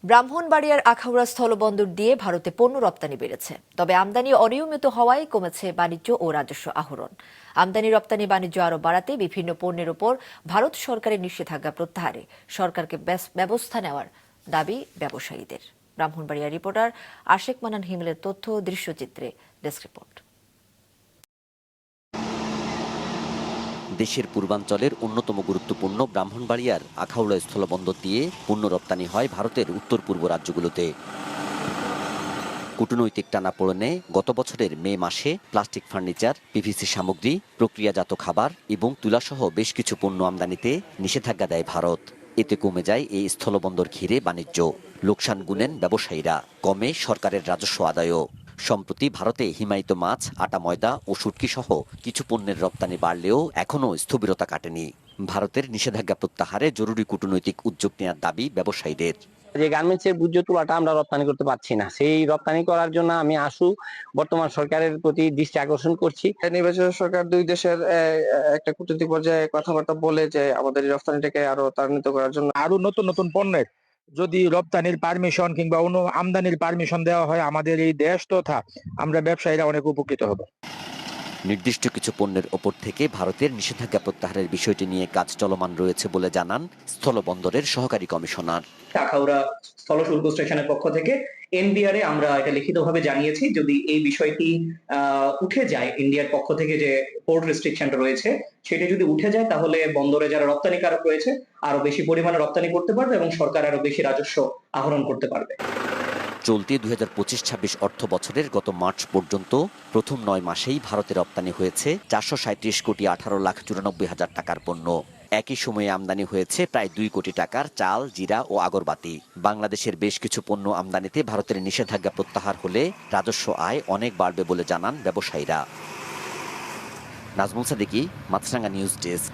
ব্রাহ্মণবাড়িয়ার আখাউড়া স্থলবন্দর দিয়ে ভারতে পণ্য রপ্তানি বেড়েছে, তবে আমদানি অনিয়মিত হওয়ায় কমেছে বাণিজ্য ও রাজস্ব আহরণ। আমদানি রপ্তানি বাণিজ্য আরও বাড়াতে বিভিন্ন পণ্যের উপর ভারত সরকারের নিষেধাজ্ঞা প্রত্যাহারে সরকারকে ব্যবস্থা নেওয়ার দাবি ব্যবসায়ীদের। ব্রাহ্মণবাড়িয়া রিপোর্টার আশেক মানান হিমেলের তথ্য দৃশ্যচিত্রে ডেস্ক রিপোর্ট। দেশের পূর্বাঞ্চলের অন্যতম গুরুত্বপূর্ণ ব্রাহ্মণবাড়িয়ার আখাউড়া স্থলবন্দর দিয়ে পণ্য রপ্তানি হয় ভারতের উত্তর পূর্ব রাজ্যগুলোতে। কূটনৈতিক টানাপোড়েনে গত বছরের মে মাসে প্লাস্টিক ফার্নিচার, পিভিসি সামগ্রী, প্রক্রিয়াজাত খাবার এবং তুলাসহ বেশ কিছু পণ্য আমদানিতে নিষেধাজ্ঞা দেয় ভারত। এতে কমে যায় এই স্থলবন্দর ঘিরে বাণিজ্য, লোকসান গুনেন ব্যবসায়ীরা, কমে সরকারের রাজস্ব আদায়ও। সম্প্রতি ভারতে হিমায়িত মাছ, আটা ময়দা ও শুটকি সহ কিছু পণ্যের রপ্তানি বাড়লেও এখনও স্থবিরতা কাটেনি। ভারতের নিষেধাজ্ঞা প্রত্যাহারে জরুরি কূটনৈতিক উদ্যোগ নেওয়ার দাবি ব্যবসায়ীদের। যে গার্মেন্টসের বর্জ্য তুলাটা আমরা রপ্তানি করতে পারছি না, সেই রপ্তানি করার জন্য আমি বর্তমান সরকারের প্রতি দৃষ্টি আকর্ষণ করছি। নির্বাচিত সরকার দুই দেশের একটা কূটনৈতিক পর্যায়ে কথাবার্তা বলে যে আমাদের এই রপ্তানিটাকে আরো ত্বরান্বিত করার জন্য আরো নতুন নতুন পণ্যের যদি রপ্তানির পারমিশন কিংবা আমদানির পারমিশন দেওয়া হয়, আমাদের এই দেশ তথা আমরা ব্যবসায়ীরা অনেক উপকৃত হব। নির্দিষ্ট কিছু পণ্যের ওপর থেকে ভারতের নিষেধাজ্ঞা প্রত্যাহারের বিষয়টি নিয়ে কাজ চলমান রয়েছে বলে জানান স্থলবন্দরের সহকারী কমিশনার। আখাউড়া স্থল শুল্ক স্টেশনের পক্ষ থেকে এনবিআর এ আমরা এটা লিখিতভাবে জানিয়েছি, যদি এই বিষয়টি উঠে যায়, ইন্ডিয়ার পক্ষ থেকে যে পোর্ট রেস্ট্রিকশনটা রয়েছে সেটা যদি উঠে যায়, তাহলে বন্দরে যারা রপ্তানিকারক রয়েছে আরো বেশি পরিমাণে রপ্তানি করতে পারবে এবং সরকার আরো বেশি রাজস্ব আহরণ করতে পারবে। চলতি 2025-26 অর্থ বছরের গত মার্চ পর্যন্ত প্রথম 9 মাসেই ভারতে রপ্তানি হয়েছে 437 কোটি 18,94,000 টাকার পণ্য। একই সময়ে আমদানি হয়েছে প্রায় 2 কোটি টাকার চাল, জিরা ও আগরবাতি। বাংলাদেশের বেশ কিছু পণ্য আমদানিতে ভারতের নিষেধাজ্ঞা প্রত্যাহার হলে রাজস্ব আয় অনেক বাড়বে বলে জানান ব্যবসায়ীরা। নাজমুল সাদিকি, মাছরাঙ্গা নিউজ ডেস্ক।